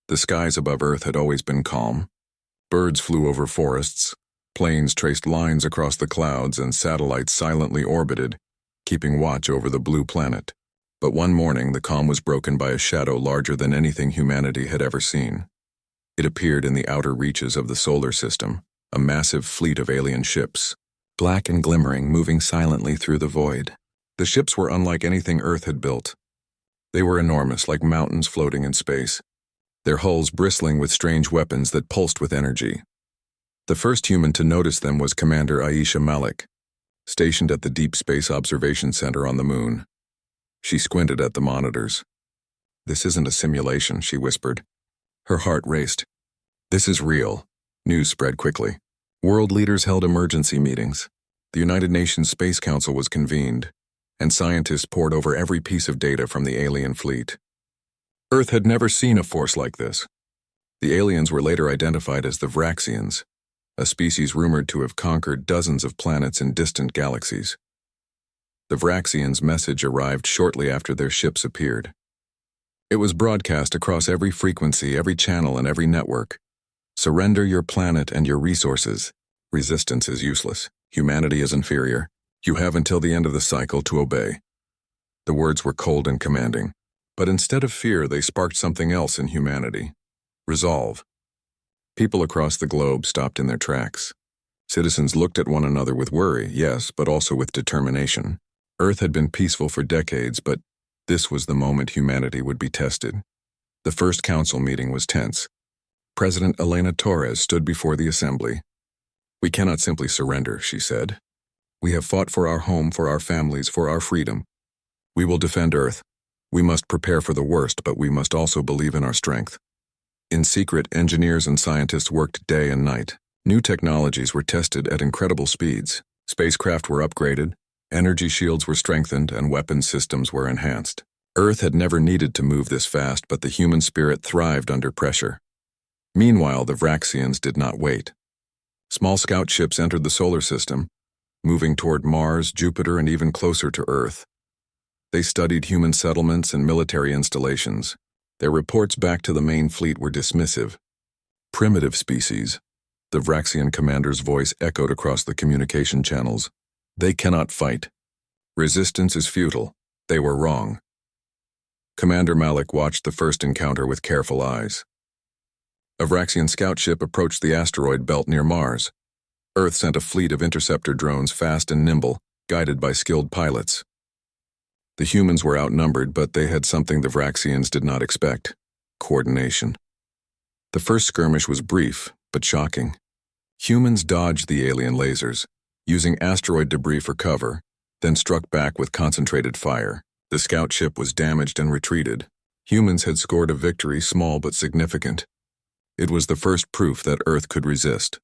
The skies above Earth had always been calm. Birds flew over forests, planes traced lines across the clouds, and satellites silently orbited, keeping watch over the blue planet. But one morning, the calm was broken by a shadow larger than anything humanity had ever seen. It appeared in the outer reaches of the solar system, a massive fleet of alien ships, black and glimmering, moving silently through the void. The ships were unlike anything Earth had built. They were enormous, like mountains floating in space, their hulls bristling with strange weapons that pulsed with energy. The first human to notice them was Commander Aisha Malik, stationed at the Deep Space Observation Center on the Moon. She squinted at the monitors. "This isn't a simulation," she whispered. Her heart raced. "This is real." News spread quickly. World leaders held emergency meetings. The United Nations Space Council was convened, and scientists pored over every piece of data from the alien fleet. Earth had never seen a force like this. The aliens were later identified as the Vraxians, a species rumored to have conquered dozens of planets in distant galaxies. The Vraxians' message arrived shortly after their ships appeared. It was broadcast across every frequency, every channel, and every network. "Surrender your planet and your resources. Resistance is useless. Humanity is inferior. You have until the end of the cycle to obey." The words were cold and commanding, but instead of fear, they sparked something else in humanity: resolve. People across the globe stopped in their tracks. Citizens looked at one another with worry, yes, but also with determination. Earth had been peaceful for decades, but this was the moment humanity would be tested. The first council meeting was tense. President Elena Torres stood before the assembly. "We cannot simply surrender," she said. "We have fought for our home, for our families, for our freedom. We will defend Earth. We must prepare for the worst, but we must also believe in our strength." In secret, engineers and scientists worked day and night. New technologies were tested at incredible speeds. Spacecraft were upgraded, energy shields were strengthened, and weapons systems were enhanced. Earth had never needed to move this fast, but the human spirit thrived under pressure. Meanwhile, the Vraxians did not wait. Small scout ships entered the solar system, moving toward Mars, Jupiter, and even closer to Earth. They studied human settlements and military installations. Their reports back to the main fleet were dismissive. "Primitive species," the Vraxian commander's voice echoed across the communication channels. "They cannot fight. Resistance is futile. They were wrong." Commander Malik watched the first encounter with careful eyes. A Vraxian scout ship approached the asteroid belt near Mars. Earth sent a fleet of interceptor drones, fast and nimble, guided by skilled pilots. The humans were outnumbered, but they had something the Vraxians did not expect: coordination. The first skirmish was brief, but shocking. Humans dodged the alien lasers, using asteroid debris for cover, then struck back with concentrated fire. The scout ship was damaged and retreated. Humans had scored a victory, small but significant. It was the first proof that Earth could resist.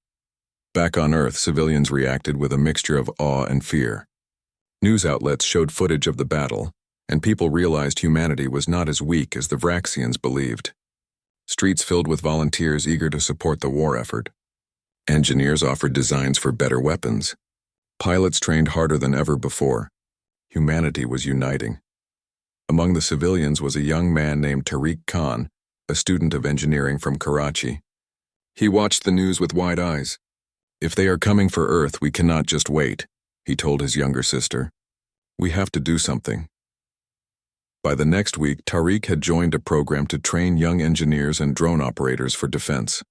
Back on Earth, civilians reacted with a mixture of awe and fear. News outlets showed footage of the battle, and people realized humanity was not as weak as the Vraxians believed. Streets filled with volunteers eager to support the war effort. Engineers offered designs for better weapons. Pilots trained harder than ever before. Humanity was uniting. Among the civilians was a young man named Tariq Khan, a student of engineering from Karachi. He watched the news with wide eyes. "If they are coming for Earth, we cannot just wait," he told his younger sister. "We have to do something." By the next week, Tariq had joined a program to train young engineers and drone operators for defense.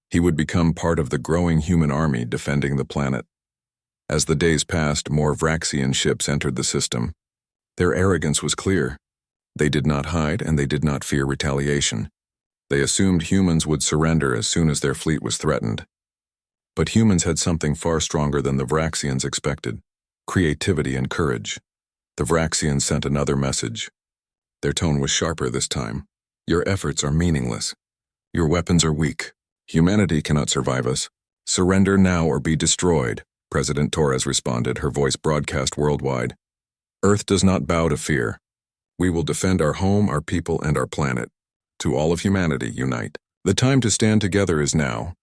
He would become part of the growing human army defending the planet. As the days passed, more Vraxian ships entered the system. Their arrogance was clear. They did not hide, and they did not fear retaliation. They assumed humans would surrender as soon as their fleet was threatened. But humans had something far stronger than the Vraxians expected: creativity and courage. The Vraxians sent another message. Their tone was sharper this time. "Your efforts are meaningless. Your weapons are weak. Humanity cannot survive us. Surrender now or be destroyed," President Torres responded, her voice broadcast worldwide. "Earth does not bow to fear. We will defend our home, our people, and our planet. To all of humanity, unite. The time to stand together is now."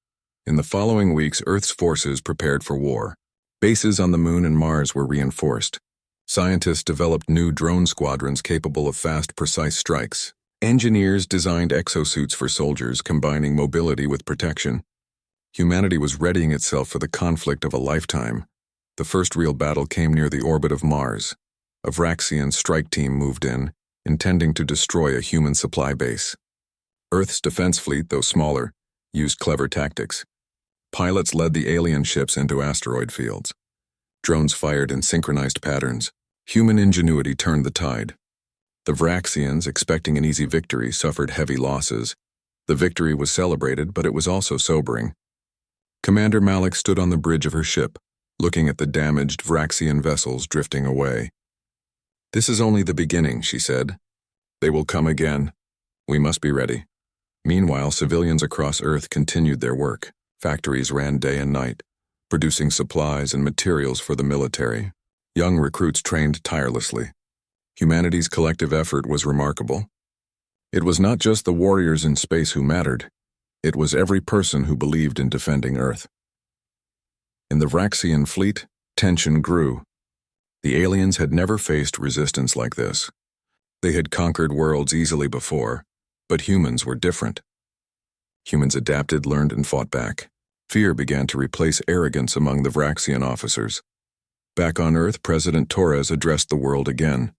In the following weeks, Earth's forces prepared for war. Bases on the Moon and Mars were reinforced. Scientists developed new drone squadrons capable of fast, precise strikes. Engineers designed exosuits for soldiers, combining mobility with protection. Humanity was readying itself for the conflict of a lifetime. The first real battle came near the orbit of Mars. A Vraxian strike team moved in, intending to destroy a human supply base. Earth's defense fleet, though smaller, used clever tactics. Pilots led the alien ships into asteroid fields. Drones fired in synchronized patterns. Human ingenuity turned the tide. The Vraxians, expecting an easy victory, suffered heavy losses. The victory was celebrated, but it was also sobering. Commander Malik stood on the bridge of her ship, looking at the damaged Vraxian vessels drifting away. "This is only the beginning," she said. "They will come again. We must be ready." Meanwhile, civilians across Earth continued their work. Factories ran day and night, producing supplies and materials for the military. Young recruits trained tirelessly. Humanity's collective effort was remarkable. It was not just the warriors in space who mattered. It was every person who believed in defending Earth. In the Vraxian fleet, tension grew. The aliens had never faced resistance like this. They had conquered worlds easily before, but humans were different. Humans adapted, learned, and fought back. Fear began to replace arrogance among the Vraxian officers. Back on Earth, President Torres addressed the world again.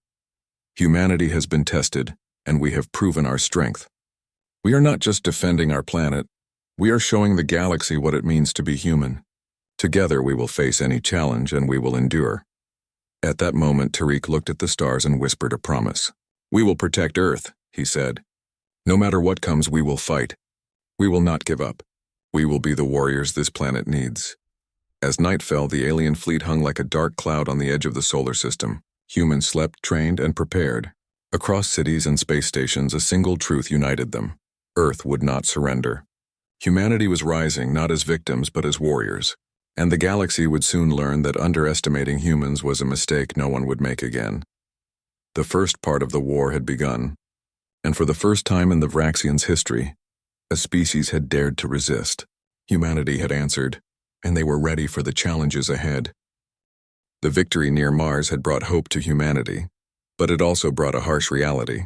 "Humanity has been tested, and we have proven our strength. We are not just defending our planet, we are showing the galaxy what it means to be human. Together we will face any challenge and we will endure." At that moment, Tariq looked at the stars and whispered a promise. "We will protect Earth," he said. "No matter what comes, we will fight. We will not give up. We will be the warriors this planet needs." As night fell, the alien fleet hung like a dark cloud on the edge of the solar system. Humans slept, trained, and prepared. Across cities and space stations, a single truth united them. Earth would not surrender. Humanity was rising, not as victims, but as warriors. And the galaxy would soon learn that underestimating humans was a mistake no one would make again. The first part of the war had begun, and for the first time in the Vraxians' history, a species had dared to resist. Humanity had answered, and they were ready for the challenges ahead. The victory near Mars had brought hope to humanity, but it also brought a harsh reality.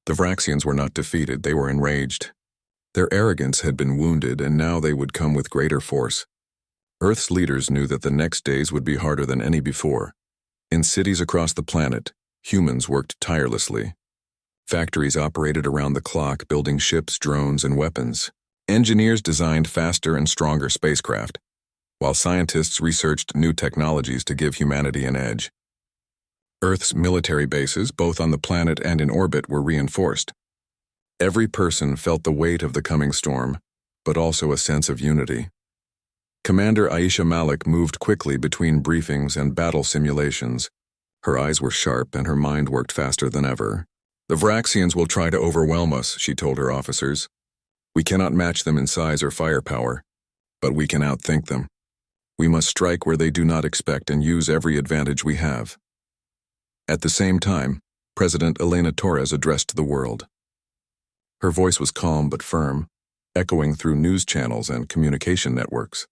The Vraxians were not defeated, they were enraged. Their arrogance had been wounded, and now they would come with greater force. Earth's leaders knew that the next days would be harder than any before. In cities across the planet, humans worked tirelessly. Factories operated around the clock, building ships, drones, and weapons. Engineers designed faster and stronger spacecraft, while scientists researched new technologies to give humanity an edge. Earth's military bases, both on the planet and in orbit, were reinforced. Every person felt the weight of the coming storm, but also a sense of unity. Commander Aisha Malik moved quickly between briefings and battle simulations. Her eyes were sharp and her mind worked faster than ever. "The Vraxians will try to overwhelm us," she told her officers. "We cannot match them in size or firepower, but we can outthink them. We must strike where they do not expect and use every advantage we have." At the same time, President Elena Torres addressed the world. Her voice was calm but firm, echoing through news channels and communication networks.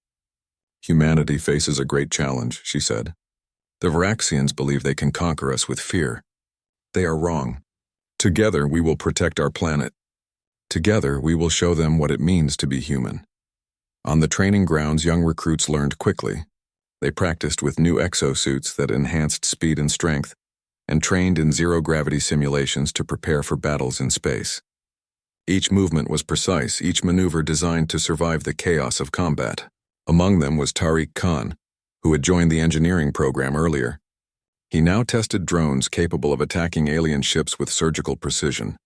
"Humanity faces a great challenge," she said. "The Vraxians believe they can conquer us with fear. They are wrong. Together we will protect our planet. Together we will show them what it means to be human." On the training grounds, young recruits learned quickly. They practiced with new exosuits that enhanced speed and strength, and trained in zero-gravity simulations to prepare for battles in space. Each movement was precise, each maneuver designed to survive the chaos of combat. Among them was Tariq Khan, who had joined the engineering program earlier. He now tested drones capable of attacking alien ships with surgical precision.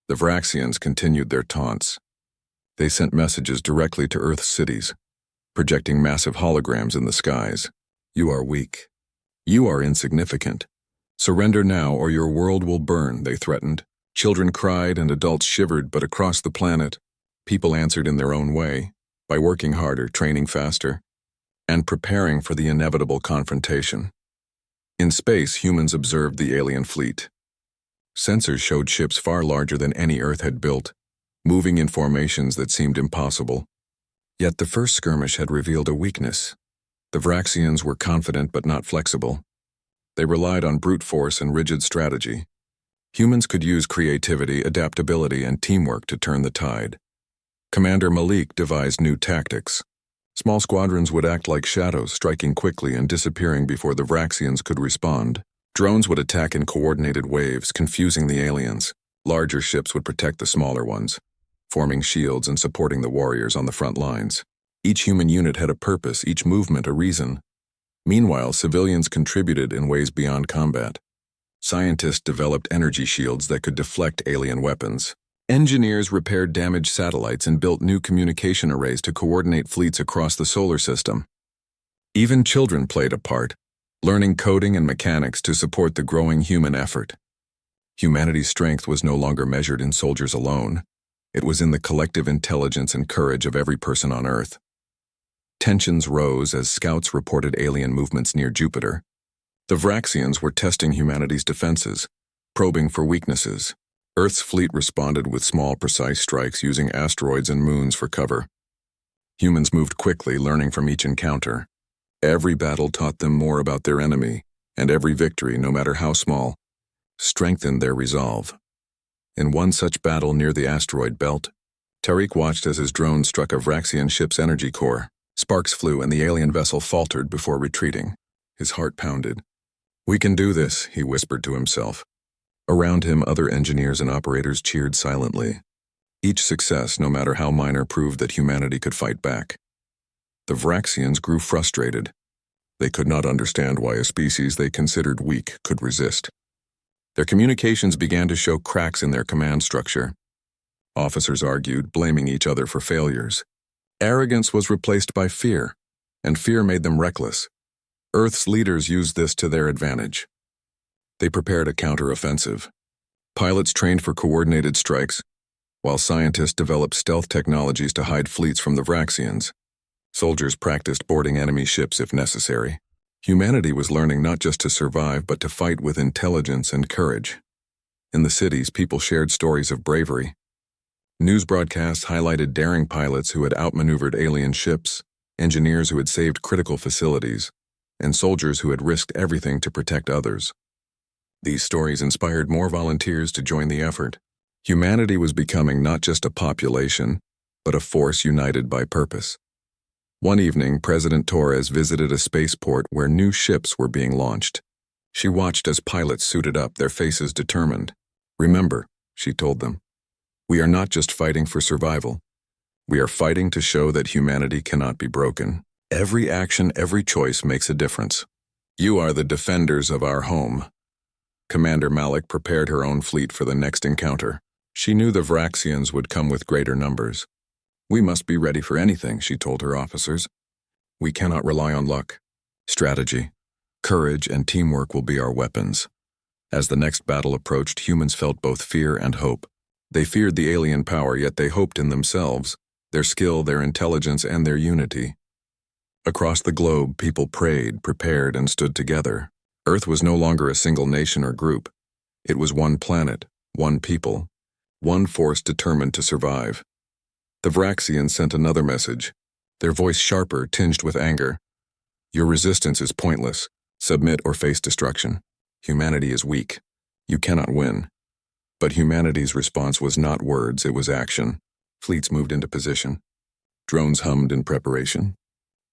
The Vraxians continued their taunts. They sent messages directly to Earth's cities, projecting massive holograms in the skies. "You are weak. You are insignificant. Surrender now or your world will burn," they threatened. Children cried and adults shivered, but across the planet, people answered in their own way, by working harder, training faster, and preparing for the inevitable confrontation. In space, humans observed the alien fleet. Sensors showed ships far larger than any Earth had built, moving in formations that seemed impossible. Yet the first skirmish had revealed a weakness. The Vraxians were confident but not flexible. They relied on brute force and rigid strategy. Humans could use creativity, adaptability, and teamwork to turn the tide. Commander Malik devised new tactics. Small squadrons would act like shadows, striking quickly and disappearing before the Vraxians could respond. Drones would attack in coordinated waves, confusing the aliens. Larger ships would protect the smaller ones, forming shields and supporting the warriors on the front lines. Each human unit had a purpose, each movement a reason. Meanwhile, civilians contributed in ways beyond combat. Scientists developed energy shields that could deflect alien weapons. Engineers repaired damaged satellites and built new communication arrays to coordinate fleets across the solar system. Even children played a part, learning coding and mechanics to support the growing human effort. Humanity's strength was no longer measured in soldiers alone. It was in the collective intelligence and courage of every person on Earth. Tensions rose as scouts reported alien movements near Jupiter. The Vraxians were testing humanity's defenses, probing for weaknesses. Earth's fleet responded with small, precise strikes using asteroids and moons for cover. Humans moved quickly, learning from each encounter. Every battle taught them more about their enemy, and every victory, no matter how small, strengthened their resolve. In one such battle near the asteroid belt, Tariq watched as his drone struck a Vraxian ship's energy core. Sparks flew and the alien vessel faltered before retreating. His heart pounded. "We can do this," he whispered to himself. Around him, other engineers and operators cheered silently. Each success, no matter how minor, proved that humanity could fight back. The Vraxians grew frustrated. They could not understand why a species they considered weak could resist. Their communications began to show cracks in their command structure. Officers argued, blaming each other for failures. Arrogance was replaced by fear, and fear made them reckless. Earth's leaders used this to their advantage. They prepared a counter-offensive. Pilots trained for coordinated strikes, while scientists developed stealth technologies to hide fleets from the Vraxians. Soldiers practiced boarding enemy ships if necessary. Humanity was learning not just to survive, but to fight with intelligence and courage. In the cities, people shared stories of bravery. News broadcasts highlighted daring pilots who had outmaneuvered alien ships, engineers who had saved critical facilities, and soldiers who had risked everything to protect others. These stories inspired more volunteers to join the effort. Humanity was becoming not just a population, but a force united by purpose. One evening, President Torres visited a spaceport where new ships were being launched. She watched as pilots suited up, their faces determined. "Remember," she told them, "we are not just fighting for survival. We are fighting to show that humanity cannot be broken. Every action, every choice makes a difference. You are the defenders of our home." Commander Malik prepared her own fleet for the next encounter. She knew the Vraxians would come with greater numbers. "We must be ready for anything," she told her officers. "We cannot rely on luck. Strategy, courage, and teamwork will be our weapons." As the next battle approached, humans felt both fear and hope. They feared the alien power, yet they hoped in themselves, their skill, their intelligence, and their unity. Across the globe, people prayed, prepared, and stood together. Earth was no longer a single nation or group. It was one planet, one people, one force determined to survive. The Vraxians sent another message, their voice sharper, tinged with anger. "Your resistance is pointless. Submit or face destruction. Humanity is weak. You cannot win." But humanity's response was not words, it was action. Fleets moved into position. Drones hummed in preparation.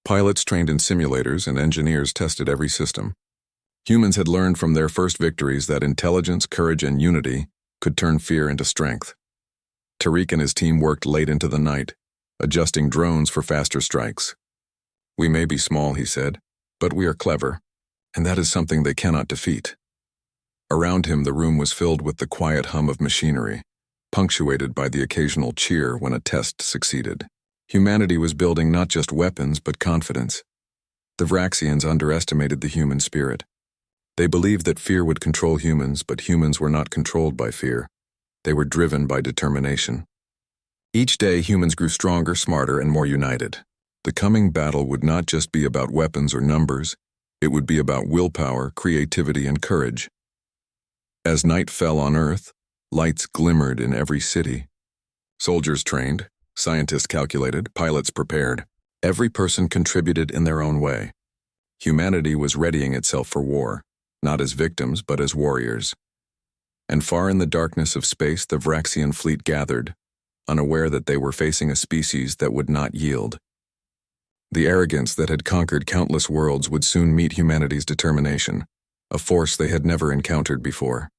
Pilots trained in simulators and engineers tested every system. Humans had learned from their first victories that intelligence, courage, and unity could turn fear into strength. Tariq and his team worked late into the night, adjusting drones for faster strikes. "We may be small," he said, "but we are clever, and that is something they cannot defeat." Around him, the room was filled with the quiet hum of machinery, punctuated by the occasional cheer when a test succeeded. Humanity was building not just weapons, but confidence. The Vraxians underestimated the human spirit. They believed that fear would control humans, but humans were not controlled by fear. They were driven by determination. Each day, humans grew stronger, smarter, and more united. The coming battle would not just be about weapons or numbers, it would be about willpower, creativity, and courage. As night fell on Earth, lights glimmered in every city. Soldiers trained, scientists calculated, pilots prepared. Every person contributed in their own way. Humanity was readying itself for war, not as victims, but as warriors. And far in the darkness of space, the Vraxian fleet gathered, unaware that they were facing a species that would not yield. The arrogance that had conquered countless worlds would soon meet humanity's determination, a force they had never encountered before.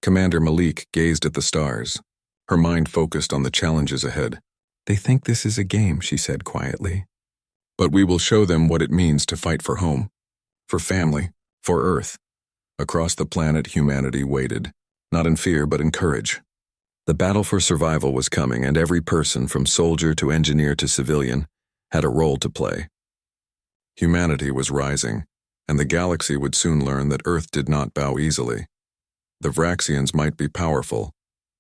Commander Malik gazed at the stars, her mind focused on the challenges ahead. "They think this is a game," she said quietly. "But we will show them what it means to fight for home, for family, for Earth." Across the planet, humanity waited, not in fear but in courage. The battle for survival was coming, and every person, from soldier to engineer to civilian, had a role to play. Humanity was rising, and the galaxy would soon learn that Earth did not bow easily. The Vraxians might be powerful,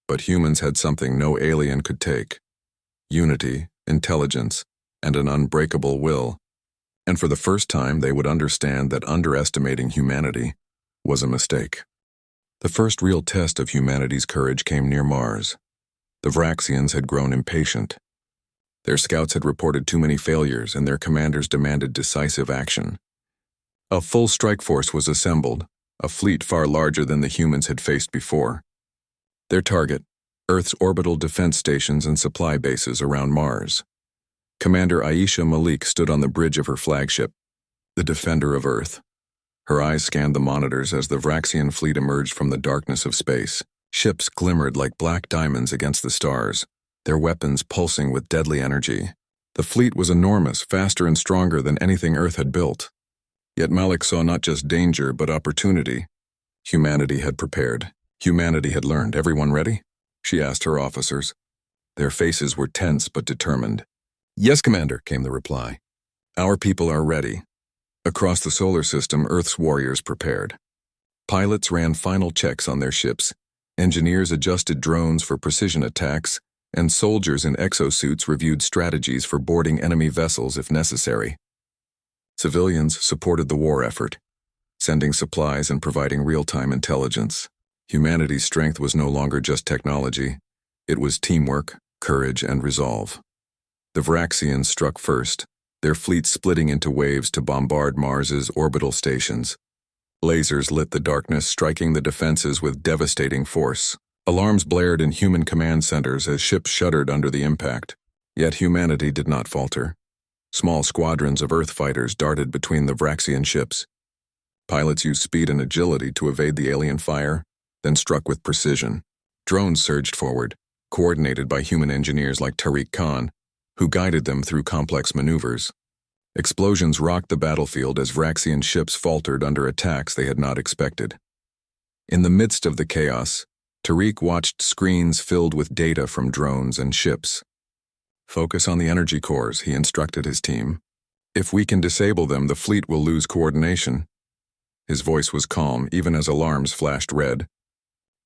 but humans had something no alien could take: unity, intelligence, and an unbreakable will. And for the first time, they would understand that underestimating humanity was a mistake. The first real test of humanity's courage came near Mars. The Vraxians had grown impatient. Their scouts had reported too many failures, and their commanders demanded decisive action. A full strike force was assembled, a fleet far larger than the humans had faced before. Their target, Earth's orbital defense stations and supply bases around Mars. Commander Aisha Malik stood on the bridge of her flagship, the Defender of Earth. Her eyes scanned the monitors as the Vraxian fleet emerged from the darkness of space. Ships glimmered like black diamonds against the stars, their weapons pulsing with deadly energy. The fleet was enormous, faster and stronger than anything Earth had built. Yet Malik saw not just danger, but opportunity. Humanity had prepared. Humanity had learned. "Everyone ready?" she asked her officers. Their faces were tense but determined. "Yes, Commander," came the reply. "Our people are ready." Across the solar system, Earth's warriors prepared. Pilots ran final checks on their ships, engineers adjusted drones for precision attacks, and soldiers in exosuits reviewed strategies for boarding enemy vessels if necessary. Civilians supported the war effort, sending supplies and providing real-time intelligence. Humanity's strength was no longer just technology. It was teamwork, courage, and resolve. The Vraxians struck first, their fleet splitting into waves to bombard Mars's orbital stations. Lasers lit the darkness, striking the defenses with devastating force. Alarms blared in human command centers as ships shuddered under the impact. Yet humanity did not falter. Small squadrons of Earth fighters darted between the Vraxian ships. Pilots used speed and agility to evade the alien fire, then struck with precision. Drones surged forward, coordinated by human engineers like Tariq Khan, who guided them through complex maneuvers. Explosions rocked the battlefield as Vraxian ships faltered under attacks they had not expected. In the midst of the chaos, Tariq watched screens filled with data from drones and ships. "Focus on the energy cores," he instructed his team. "If we can disable them, the fleet will lose coordination." His voice was calm, even as alarms flashed red.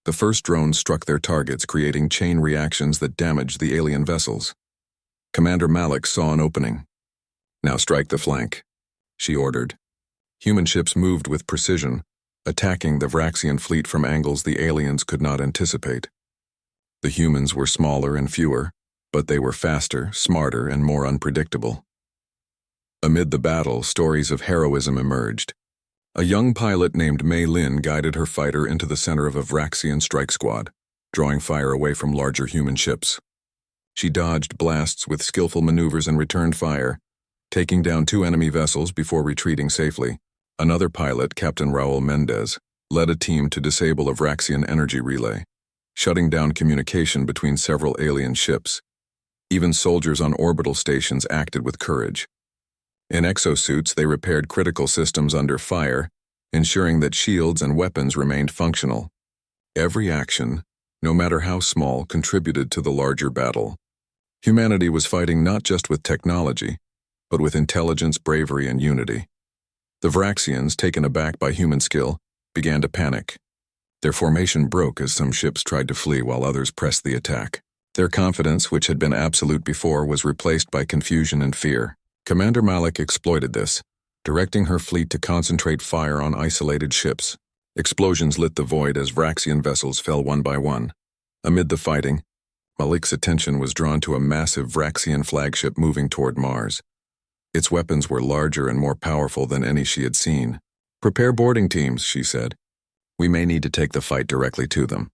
The first drones struck their targets, creating chain reactions that damaged the alien vessels. Commander Malik saw an opening. "Now strike the flank," she ordered. Human ships moved with precision, attacking the Vraxian fleet from angles the aliens could not anticipate. The humans were smaller and fewer, but they were faster, smarter, and more unpredictable. Amid the battle, stories of heroism emerged. A young pilot named Mei Lin guided her fighter into the center of a Vraxian strike squad, drawing fire away from larger human ships. She dodged blasts with skillful maneuvers and returned fire, taking down 2 enemy vessels before retreating safely. Another pilot, Captain Raul Mendez, led a team to disable a Vraxian energy relay, shutting down communication between several alien ships. Even soldiers on orbital stations acted with courage. In exosuits, they repaired critical systems under fire, ensuring that shields and weapons remained functional. Every action, no matter how small, contributed to the larger battle. Humanity was fighting not just with technology, but with intelligence, bravery, and unity. The Vraxians, taken aback by human skill, began to panic. Their formation broke as some ships tried to flee while others pressed the attack. Their confidence, which had been absolute before, was replaced by confusion and fear. Commander Malik exploited this, directing her fleet to concentrate fire on isolated ships. Explosions lit the void as Vraxian vessels fell one by one. Amid the fighting, Malik's attention was drawn to a massive Vraxian flagship moving toward Mars. Its weapons were larger and more powerful than any she had seen. "Prepare boarding teams," she said. We may need to take the fight directly to them.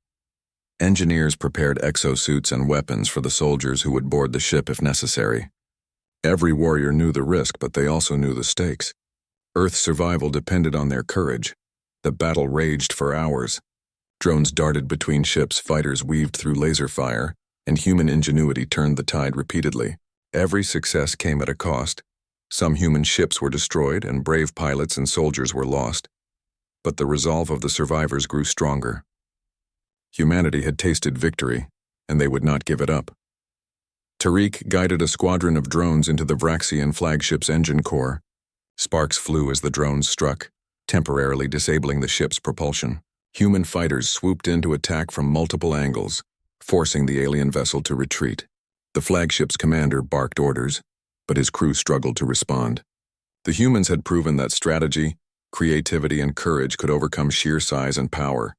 Engineers prepared exosuits and weapons for the soldiers who would board the ship if necessary. Every warrior knew the risk, but they also knew the stakes. Earth's survival depended on their courage. The battle raged for hours. Drones darted between ships, fighters weaved through laser fire, and human ingenuity turned the tide repeatedly. Every success came at a cost. Some human ships were destroyed, and brave pilots and soldiers were lost. But the resolve of the survivors grew stronger. Humanity had tasted victory, and they would not give it up. Tariq guided a squadron of drones into the Vraxian flagship's engine core. Sparks flew as the drones struck, temporarily disabling the ship's propulsion. Human fighters swooped in to attack from multiple angles, forcing the alien vessel to retreat. The flagship's commander barked orders, but his crew struggled to respond. The humans had proven that strategy, creativity, and courage could overcome sheer size and power.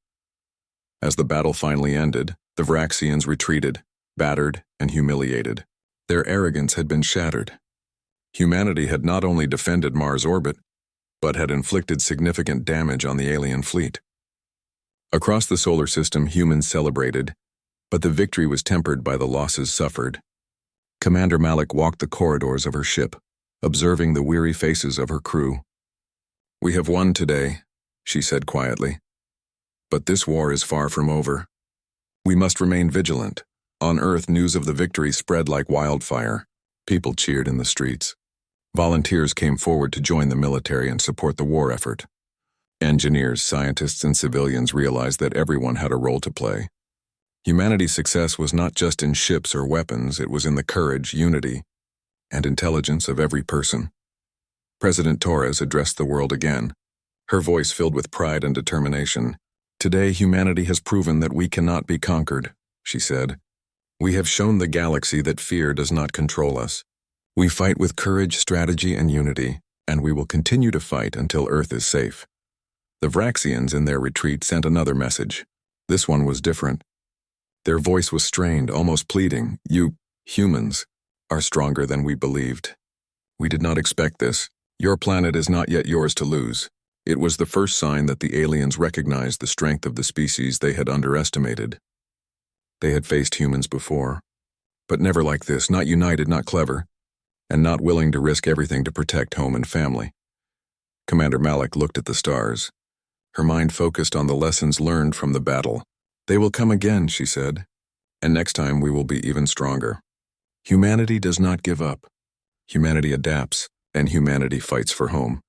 As the battle finally ended, the Vraxians retreated, battered and humiliated. Their arrogance had been shattered. Humanity had not only defended Mars' orbit, but had inflicted significant damage on the alien fleet. Across the solar system, humans celebrated, but the victory was tempered by the losses suffered. Commander Malik walked the corridors of her ship, observing the weary faces of her crew. "We have won today," she said quietly. "But this war is far from over. We must remain vigilant." On Earth, news of the victory spread like wildfire. People cheered in the streets. Volunteers came forward to join the military and support the war effort. Engineers, scientists, and civilians realized that everyone had a role to play. Humanity's success was not just in ships or weapons, it was in the courage, unity, and intelligence of every person. President Torres addressed the world again, her voice filled with pride and determination. "Today, humanity has proven that we cannot be conquered," she said. "We have shown the galaxy that fear does not control us. We fight with courage, strategy, and unity, and we will continue to fight until Earth is safe." The Vraxians in their retreat sent another message. This one was different. Their voice was strained, almost pleading. "You, humans, are stronger than we believed. We did not expect this. Your planet is not yet yours to lose." It was the first sign that the aliens recognized the strength of the species they had underestimated. They had faced humans before, but never like this, not united, not clever, and not willing to risk everything to protect home and family. Commander Malik looked at the stars. Her mind focused on the lessons learned from the battle. "They will come again," she said, "and next time we will be even stronger." Humanity does not give up. Humanity adapts, and humanity fights for home.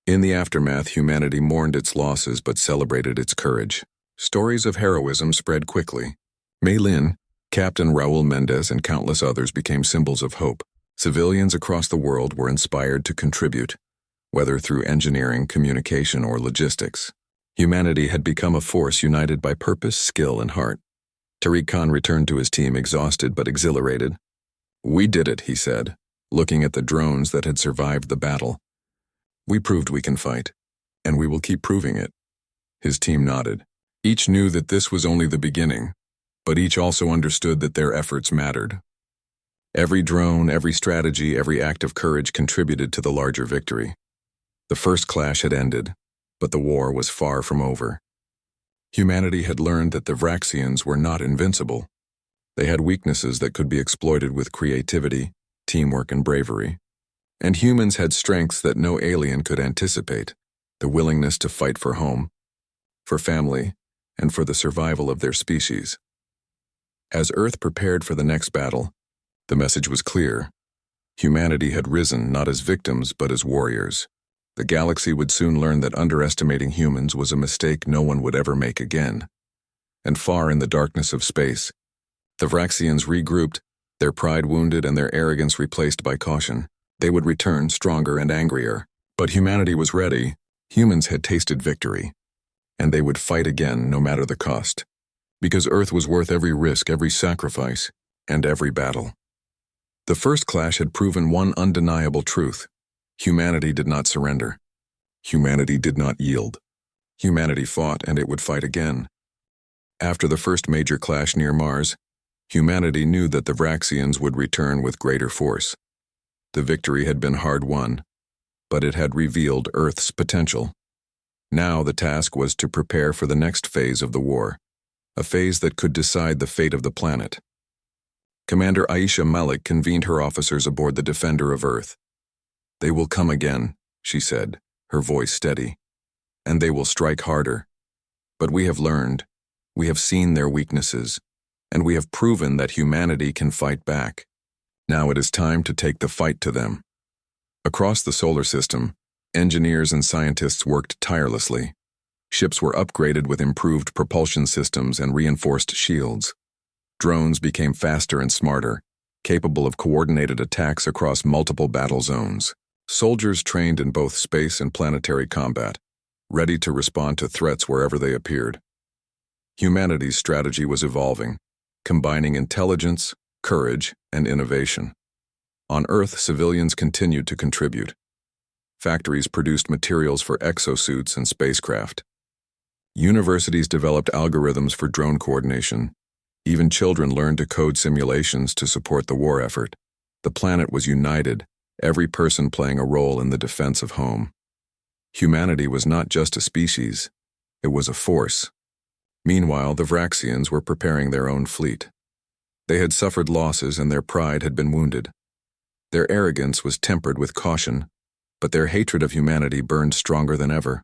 In the aftermath, humanity mourned its losses but celebrated its courage. Stories of heroism spread quickly. Mei Lin, Captain Raul Mendez, and countless others became symbols of hope. Civilians across the world were inspired to contribute, whether through engineering, communication, or logistics. Humanity had become a force united by purpose, skill, and heart. Tariq Khan returned to his team exhausted but exhilarated. "We did it," he said, looking at the drones that had survived the battle. "We proved we can fight, and we will keep proving it." His team nodded. Each knew that this was only the beginning, but each also understood that their efforts mattered. Every drone, every strategy, every act of courage contributed to the larger victory. The first clash had ended, but the war was far from over. Humanity had learned that the Vraxians were not invincible. They had weaknesses that could be exploited with creativity, teamwork, and bravery. And humans had strengths that no alien could anticipate, the willingness to fight for home, for family, and for the survival of their species. As Earth prepared for the next battle, the message was clear. Humanity had risen not as victims but as warriors. The galaxy would soon learn that underestimating humans was a mistake no one would ever make again. And far in the darkness of space, the Vraxians regrouped, their pride wounded and their arrogance replaced by caution. They would return stronger and angrier. But humanity was ready. Humans had tasted victory. And they would fight again no matter the cost. Because Earth was worth every risk, every sacrifice, and every battle. The first clash had proven one undeniable truth. Humanity did not surrender. Humanity did not yield. Humanity fought, and it would fight again. After the first major clash near Mars, humanity knew that the Vraxians would return with greater force. The victory had been hard won, but it had revealed Earth's potential. Now the task was to prepare for the next phase of the war, a phase that could decide the fate of the planet. Commander Aisha Malik convened her officers aboard the Defender of Earth. "They will come again," she said, her voice steady, "and they will strike harder. But we have learned, we have seen their weaknesses, and we have proven that humanity can fight back. Now it is time to take the fight to them." Across the solar system, engineers and scientists worked tirelessly. Ships were upgraded with improved propulsion systems and reinforced shields. Drones became faster and smarter, capable of coordinated attacks across multiple battle zones. Soldiers trained in both space and planetary combat, ready to respond to threats wherever they appeared. Humanity's strategy was evolving, combining intelligence, courage, and innovation. On Earth, civilians continued to contribute. Factories produced materials for exosuits and spacecraft. Universities developed algorithms for drone coordination. Even children learned to code simulations to support the war effort. The planet was united, every person playing a role in the defense of home. Humanity was not just a species, it was a force. Meanwhile, the Vraxians were preparing their own fleet. They had suffered losses and their pride had been wounded. Their arrogance was tempered with caution, but their hatred of humanity burned stronger than ever.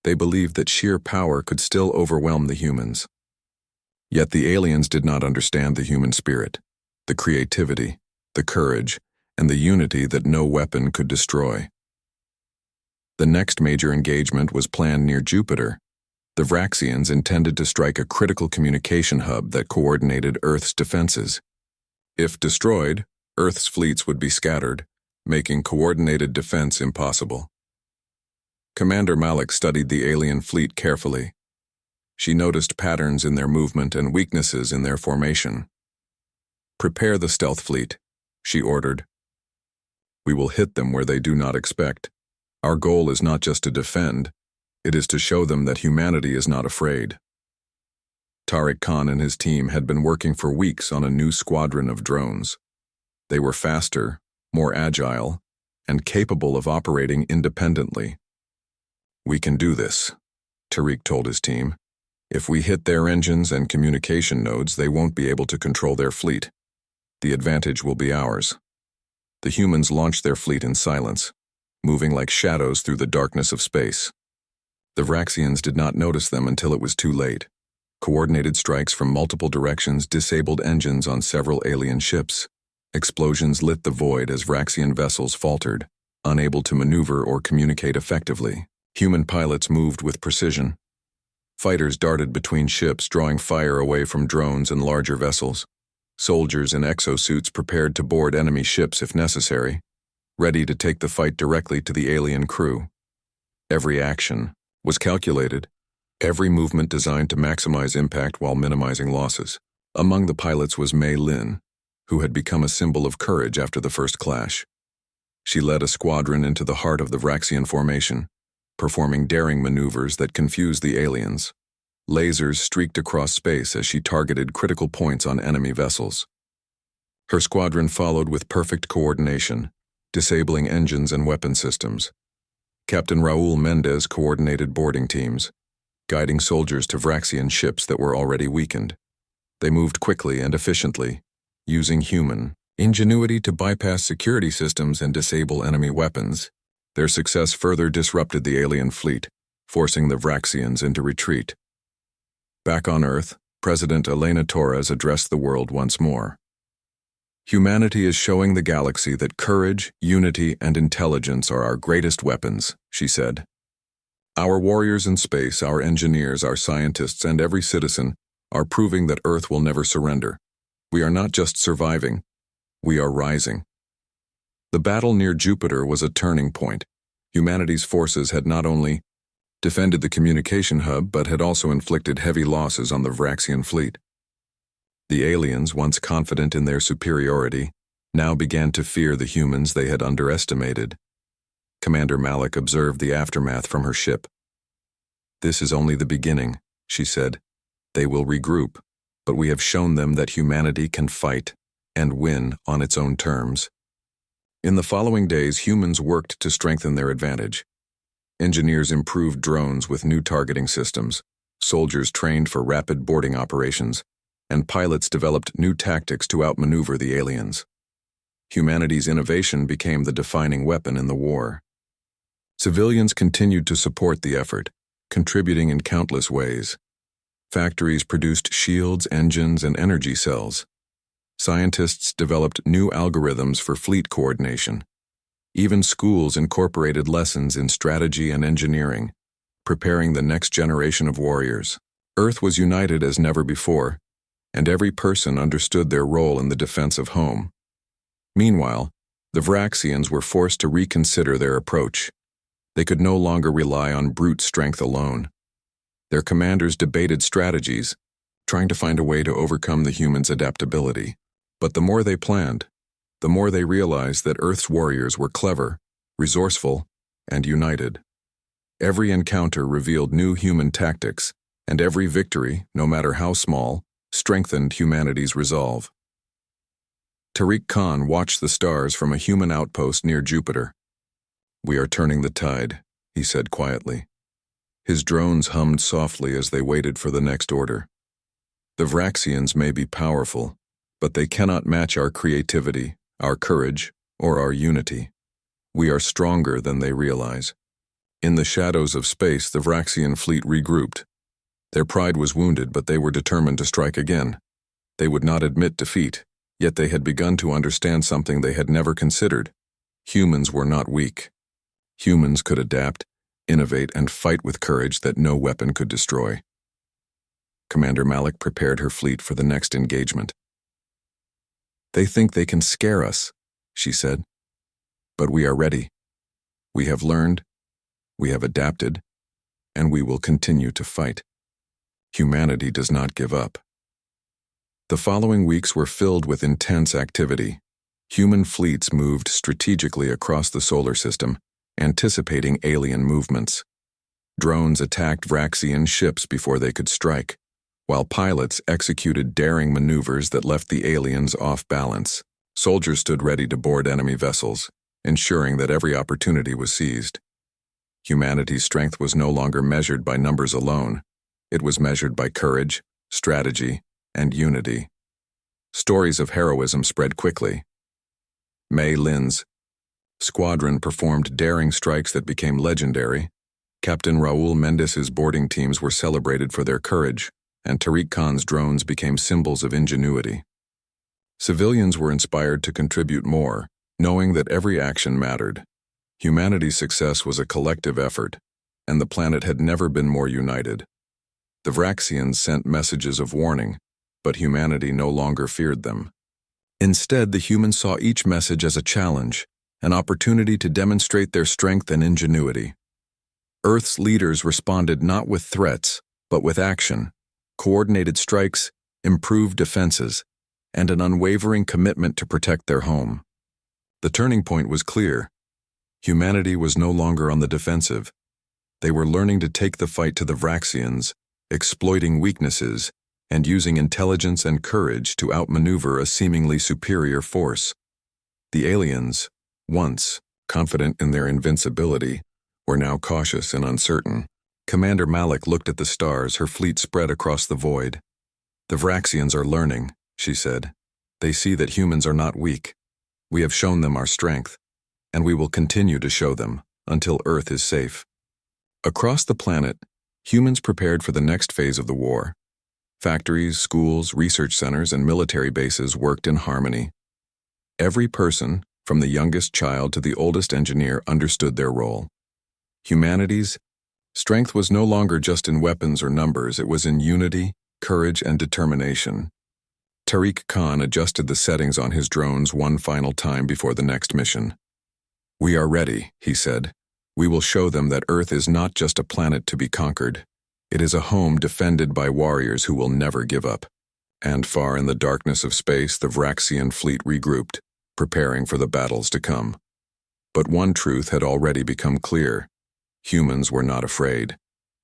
They believed that sheer power could still overwhelm the humans. Yet the aliens did not understand the human spirit, the creativity, the courage, and the unity that no weapon could destroy. The next major engagement was planned near Jupiter. The Vraxians intended to strike a critical communication hub that coordinated Earth's defenses. If destroyed, Earth's fleets would be scattered, making coordinated defense impossible. Commander Malik studied the alien fleet carefully. She noticed patterns in their movement and weaknesses in their formation. "Prepare the stealth fleet," she ordered. "We will hit them where they do not expect. Our goal is not just to defend, it is to show them that humanity is not afraid." Tariq Khan and his team had been working for weeks on a new squadron of drones. They were faster, more agile, and capable of operating independently. "We can do this," Tariq told his team. "If we hit their engines and communication nodes, they won't be able to control their fleet. The advantage will be ours." The humans launched their fleet in silence, moving like shadows through the darkness of space. The Vraxians did not notice them until it was too late. Coordinated strikes from multiple directions disabled engines on several alien ships. Explosions lit the void as Vraxian vessels faltered, unable to maneuver or communicate effectively. Human pilots moved with precision. Fighters darted between ships, drawing fire away from drones and larger vessels. Soldiers in exosuits prepared to board enemy ships if necessary, ready to take the fight directly to the alien crew. Every action was calculated, every movement designed to maximize impact while minimizing losses. Among the pilots was Mei Lin, who had become a symbol of courage after the first clash. She led a squadron into the heart of the Vraxian formation, performing daring maneuvers that confused the aliens. Lasers streaked across space as she targeted critical points on enemy vessels. Her squadron followed with perfect coordination, disabling engines and weapon systems. Captain Raul Mendez coordinated boarding teams, guiding soldiers to Vraxian ships that were already weakened. They moved quickly and efficiently, using human ingenuity to bypass security systems and disable enemy weapons. Their success further disrupted the alien fleet, forcing the Vraxians into retreat. Back on Earth, President Elena Torres addressed the world once more. "Humanity is showing the galaxy that courage, unity, and intelligence are our greatest weapons," she said. "Our warriors in space, our engineers, our scientists, and every citizen are proving that Earth will never surrender. We are not just surviving, we are rising." The battle near Jupiter was a turning point. Humanity's forces had not only defended the communication hub but had also inflicted heavy losses on the Vraxian fleet. The aliens, once confident in their superiority, now began to fear the humans they had underestimated. Commander Malik observed the aftermath from her ship. "This is only the beginning," she said. "They will regroup, but we have shown them that humanity can fight and win on its own terms." In the following days, humans worked to strengthen their advantage. Engineers improved drones with new targeting systems, soldiers trained for rapid boarding operations, and pilots developed new tactics to outmaneuver the aliens. Humanity's innovation became the defining weapon in the war. Civilians continued to support the effort, contributing in countless ways. Factories produced shields, engines, and energy cells. Scientists developed new algorithms for fleet coordination. Even schools incorporated lessons in strategy and engineering, preparing the next generation of warriors. Earth was united as never before, and every person understood their role in the defense of home. Meanwhile, the Vraxians were forced to reconsider their approach. They could no longer rely on brute strength alone. Their commanders debated strategies, trying to find a way to overcome the humans' adaptability. But the more they planned, the more they realized that Earth's warriors were clever, resourceful, and united. Every encounter revealed new human tactics, and every victory, no matter how small, strengthened humanity's resolve. Tariq Khan watched the stars from a human outpost near Jupiter. "We are turning the tide," he said quietly. His drones hummed softly as they waited for the next order. "The Vraxians may be powerful, but they cannot match our creativity, our courage, or our unity. We are stronger than they realize." In the shadows of space, the Vraxian fleet regrouped. Their pride was wounded, but they were determined to strike again. They would not admit defeat, yet they had begun to understand something they had never considered. Humans were not weak. Humans could adapt, innovate, and fight with courage that no weapon could destroy. Commander Malik prepared her fleet for the next engagement. "They think they can scare us," she said. "But we are ready. We have learned, we have adapted, and we will continue to fight. Humanity does not give up." The following weeks were filled with intense activity. Human fleets moved strategically across the solar system, anticipating alien movements. Drones attacked Vraxian ships before they could strike, while pilots executed daring maneuvers that left the aliens off balance. Soldiers stood ready to board enemy vessels, ensuring that every opportunity was seized. Humanity's strength was no longer measured by numbers alone. It was measured by courage, strategy, and unity. Stories of heroism spread quickly. Mei Lin's squadron performed daring strikes that became legendary. Captain Raul Mendes's boarding teams were celebrated for their courage, and Tariq Khan's drones became symbols of ingenuity. Civilians were inspired to contribute more, knowing that every action mattered. Humanity's success was a collective effort, and the planet had never been more united. The Vraxians sent messages of warning, but humanity no longer feared them. Instead, the humans saw each message as a challenge, an opportunity to demonstrate their strength and ingenuity. Earth's leaders responded not with threats, but with action, coordinated strikes, improved defenses, and an unwavering commitment to protect their home. The turning point was clear. Humanity was no longer on the defensive. They were learning to take the fight to the Vraxians, exploiting weaknesses, and using intelligence and courage to outmaneuver a seemingly superior force. The aliens, once confident in their invincibility, were now cautious and uncertain. Commander Malik looked at the stars, her fleet spread across the void. "The Vraxians are learning," she said. "They see that humans are not weak. We have shown them our strength, and we will continue to show them until Earth is safe." Across the planet, humans prepared for the next phase of the war. Factories, schools, research centers, and military bases worked in harmony. Every person, from the youngest child to the oldest engineer, understood their role. Humanity's strength was no longer just in weapons or numbers, it was in unity, courage, and determination. Tariq Khan adjusted the settings on his drones one final time before the next mission. "We are ready," he said. "We will show them that Earth is not just a planet to be conquered. It is a home defended by warriors who will never give up." And far in the darkness of space, the Vraxian fleet regrouped, preparing for the battles to come. But one truth had already become clear. Humans were not afraid.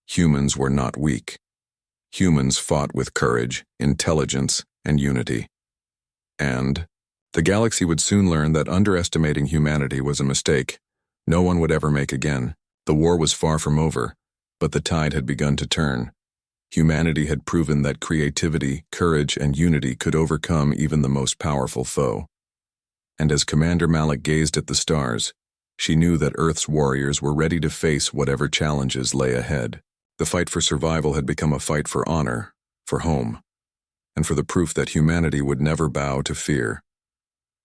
Humans were not weak. Humans fought with courage, intelligence, and unity. And the galaxy would soon learn that underestimating humanity was a mistake no one would ever make again. The war was far from over, but the tide had begun to turn. Humanity had proven that creativity, courage, and unity could overcome even the most powerful foe. And as Commander Malik gazed at the stars, she knew that Earth's warriors were ready to face whatever challenges lay ahead. The fight for survival had become a fight for honor, for home, and for the proof that humanity would never bow to fear.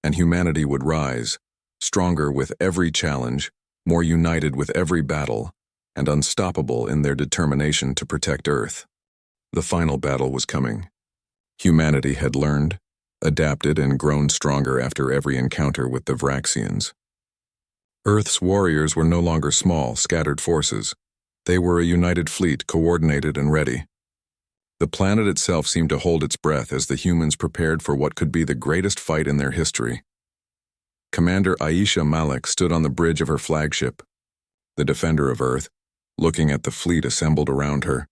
And humanity would rise, stronger with every challenge, more united with every battle, and unstoppable in their determination to protect Earth. The final battle was coming. Humanity had learned, adapted, and grown stronger after every encounter with the Vraxians. Earth's warriors were no longer small, scattered forces. They were a united fleet, coordinated and ready. The planet itself seemed to hold its breath as the humans prepared for what could be the greatest fight in their history. Commander Aisha Malik stood on the bridge of her flagship, the defender of Earth, looking at the fleet assembled around her.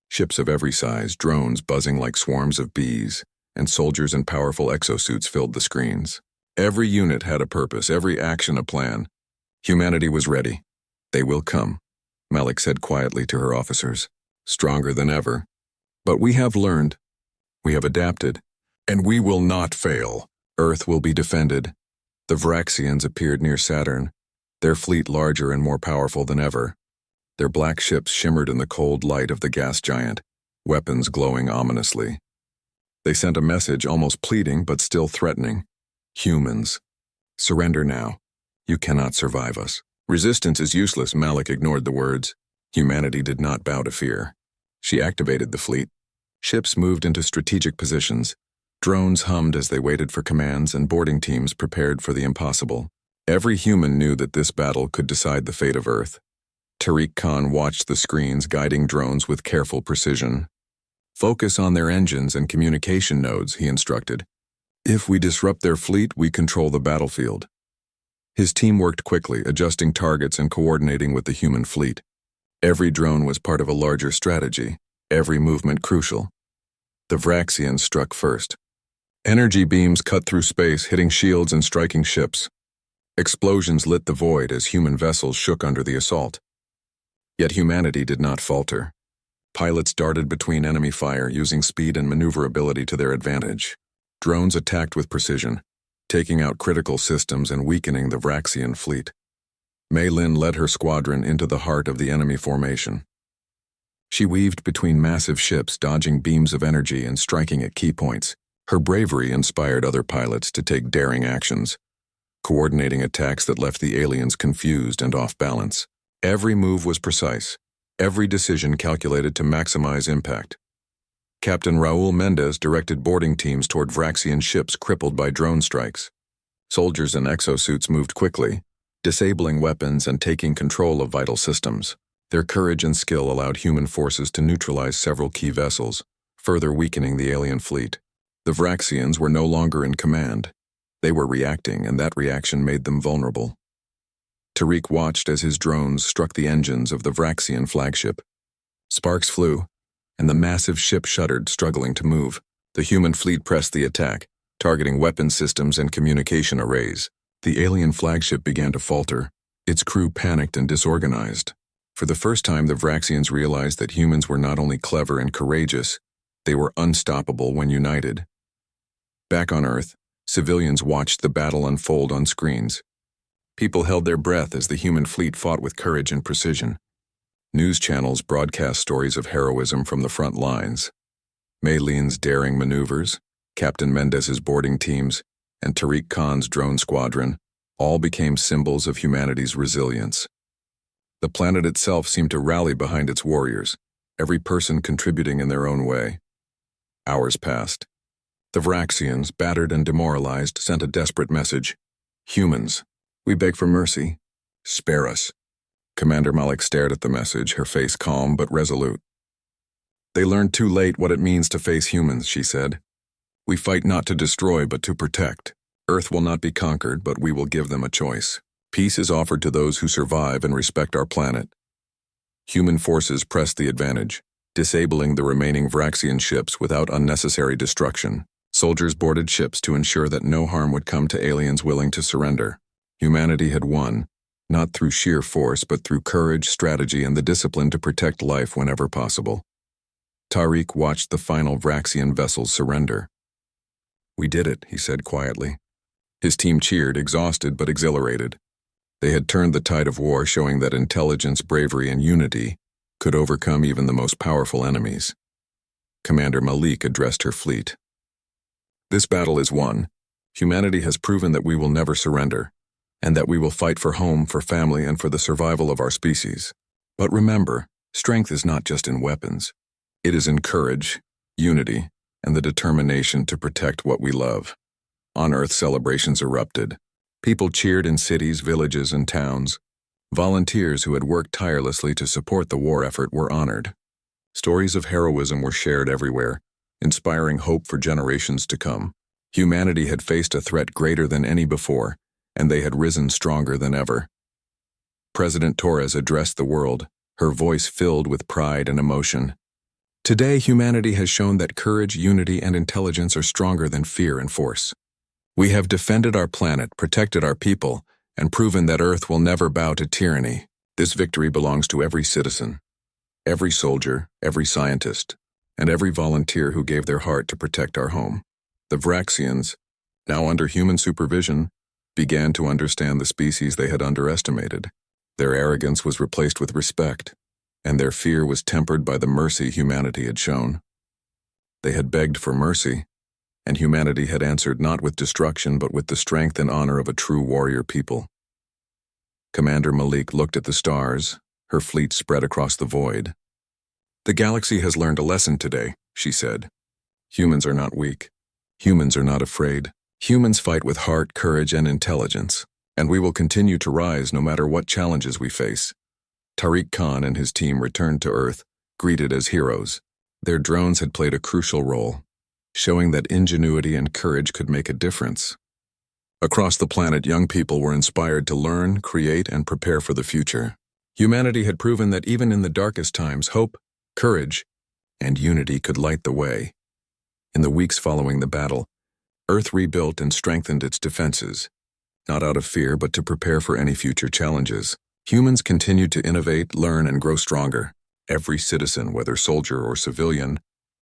Ships of every size, drones buzzing like swarms of bees, and soldiers in powerful exosuits filled the screens. Every unit had a purpose, every action a plan. Humanity was ready. They will come, Malik said quietly to her officers, stronger than ever. But we have learned, we have adapted, and we will not fail. Earth will be defended. The Vraxians appeared near Saturn, their fleet larger and more powerful than ever. Their black ships shimmered in the cold light of the gas giant, weapons glowing ominously. They sent a message almost pleading but still threatening. Humans, surrender now. You cannot survive us. Resistance is useless, Malik ignored the words. Humanity did not bow to fear. She activated the fleet. Ships moved into strategic positions. Drones hummed as they waited for commands, and boarding teams prepared for the impossible. Every human knew that this battle could decide the fate of Earth. Tariq Khan watched the screens, guiding drones with careful precision. Focus on their engines and communication nodes, he instructed. If we disrupt their fleet, we control the battlefield. His team worked quickly, adjusting targets and coordinating with the human fleet. Every drone was part of a larger strategy, every movement crucial. The Vraxians struck first. Energy beams cut through space, hitting shields and striking ships. Explosions lit the void as human vessels shook under the assault. Yet humanity did not falter. Pilots darted between enemy fire, using speed and maneuverability to their advantage. Drones attacked with precision, taking out critical systems and weakening the Vraxian fleet. Mei Lin led her squadron into the heart of the enemy formation. She weaved between massive ships, dodging beams of energy and striking at key points. Her bravery inspired other pilots to take daring actions, coordinating attacks that left the aliens confused and off balance. Every move was precise, every decision calculated to maximize impact. Captain Raul Mendez directed boarding teams toward Vraxian ships crippled by drone strikes. Soldiers in exosuits moved quickly, disabling weapons and taking control of vital systems. Their courage and skill allowed human forces to neutralize several key vessels, further weakening the alien fleet. The Vraxians were no longer in command. They were reacting, and that reaction made them vulnerable. Tariq watched as his drones struck the engines of the Vraxian flagship. Sparks flew, and the massive ship shuddered, struggling to move. The human fleet pressed the attack, targeting weapon systems and communication arrays. The alien flagship began to falter. Its crew panicked and disorganized. For the first time, the Vraxians realized that humans were not only clever and courageous, they were unstoppable when united. Back on Earth, civilians watched the battle unfold on screens. People held their breath as the human fleet fought with courage and precision. News channels broadcast stories of heroism from the front lines. Mei Lin's daring maneuvers, Captain Mendez's boarding teams, and Tariq Khan's drone squadron all became symbols of humanity's resilience. The planet itself seemed to rally behind its warriors, every person contributing in their own way. Hours passed. The Vraxians, battered and demoralized, sent a desperate message. Humans, we beg for mercy. Spare us. Commander Malik stared at the message, her face calm but resolute. They learned too late what it means to face humans, she said. We fight not to destroy but to protect. Earth will not be conquered, but we will give them a choice. Peace is offered to those who survive and respect our planet. Human forces pressed the advantage, disabling the remaining Vraxian ships without unnecessary destruction. Soldiers boarded ships to ensure that no harm would come to aliens willing to surrender. Humanity had won, not through sheer force but through courage, strategy, and the discipline to protect life whenever possible. Tariq watched the final Vraxian vessels surrender. "We did it," he said quietly. His team cheered, exhausted but exhilarated. They had turned the tide of war, showing that intelligence, bravery, and unity could overcome even the most powerful enemies. Commander Malik addressed her fleet. "This battle is won. Humanity has proven that we will never surrender, and that we will fight for home, for family, and for the survival of our species. But remember, strength is not just in weapons. It is in courage, unity, and the determination to protect what we love." On Earth, celebrations erupted. People cheered in cities, villages, and towns. Volunteers who had worked tirelessly to support the war effort were honored. Stories of heroism were shared everywhere, inspiring hope for generations to come. Humanity had faced a threat greater than any before, and they had risen stronger than ever. President Torres addressed the world, her voice filled with pride and emotion. "Today, humanity has shown that courage, unity, and intelligence are stronger than fear and force. We have defended our planet, protected our people, and proven that Earth will never bow to tyranny. This victory belongs to every citizen, every soldier, every scientist, and every volunteer who gave their heart to protect our home." The Vraxians, now under human supervision, began to understand the species they had underestimated. Their arrogance was replaced with respect, and their fear was tempered by the mercy humanity had shown. They had begged for mercy, and humanity had answered not with destruction but with the strength and honor of a true warrior people. Commander Malik looked at the stars, her fleet spread across the void. "The galaxy has learned a lesson today," she said. "Humans are not weak. Humans are not afraid. Humans fight with heart, courage, and intelligence, and we will continue to rise no matter what challenges we face." Tariq Khan and his team returned to Earth, greeted as heroes. Their drones had played a crucial role, showing that ingenuity and courage could make a difference. Across the planet, young people were inspired to learn, create, and prepare for the future. Humanity had proven that even in the darkest times, hope, courage, and unity could light the way. In the weeks following the battle, Earth rebuilt and strengthened its defenses, not out of fear but to prepare for any future challenges. Humans continued to innovate, learn, and grow stronger. Every citizen, whether soldier or civilian,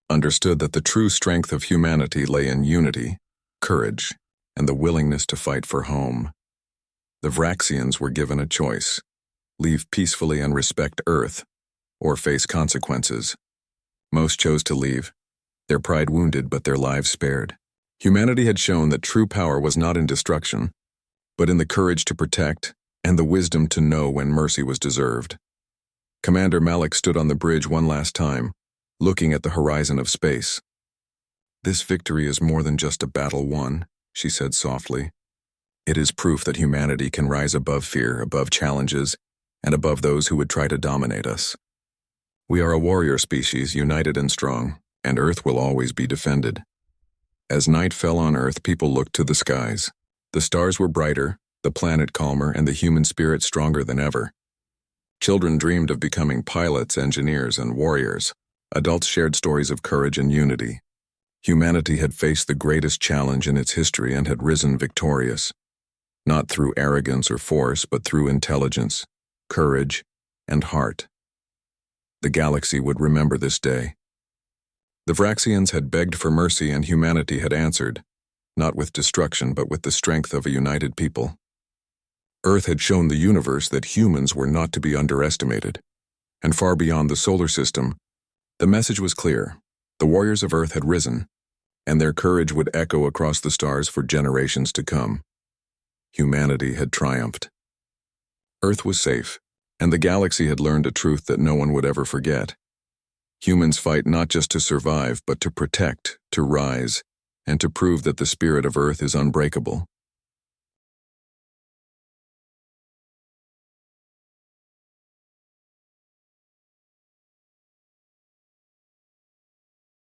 understood that the true strength of humanity lay in unity, courage, and the willingness to fight for home. The Vraxians were given a choice: leave peacefully and respect Earth, or face consequences. Most chose to leave, their pride wounded but their lives spared. Humanity had shown that true power was not in destruction, but in the courage to protect and the wisdom to know when mercy was deserved. Commander Malik stood on the bridge one last time, looking at the horizon of space. "This victory is more than just a battle won," she said softly. "It is proof that humanity can rise above fear, above challenges, and above those who would try to dominate us. We are a warrior species, united and strong, and Earth will always be defended." As night fell on Earth, people looked to the skies. The stars were brighter, the planet calmer, and the human spirit stronger than ever. Children dreamed of becoming pilots, engineers, and warriors. Adults shared stories of courage and unity. Humanity had faced the greatest challenge in its history and had risen victorious, not through arrogance or force, but through intelligence, courage, and heart. The galaxy would remember this day. The Vraxians had begged for mercy and humanity had answered, not with destruction but with the strength of a united people. Earth had shown the universe that humans were not to be underestimated, and far beyond the solar system, the message was clear: the warriors of Earth had risen, and their courage would echo across the stars for generations to come. Humanity had triumphed. Earth was safe, and the galaxy had learned a truth that no one would ever forget. Humans fight not just to survive, but to protect, to rise, and to prove that the spirit of Earth is unbreakable.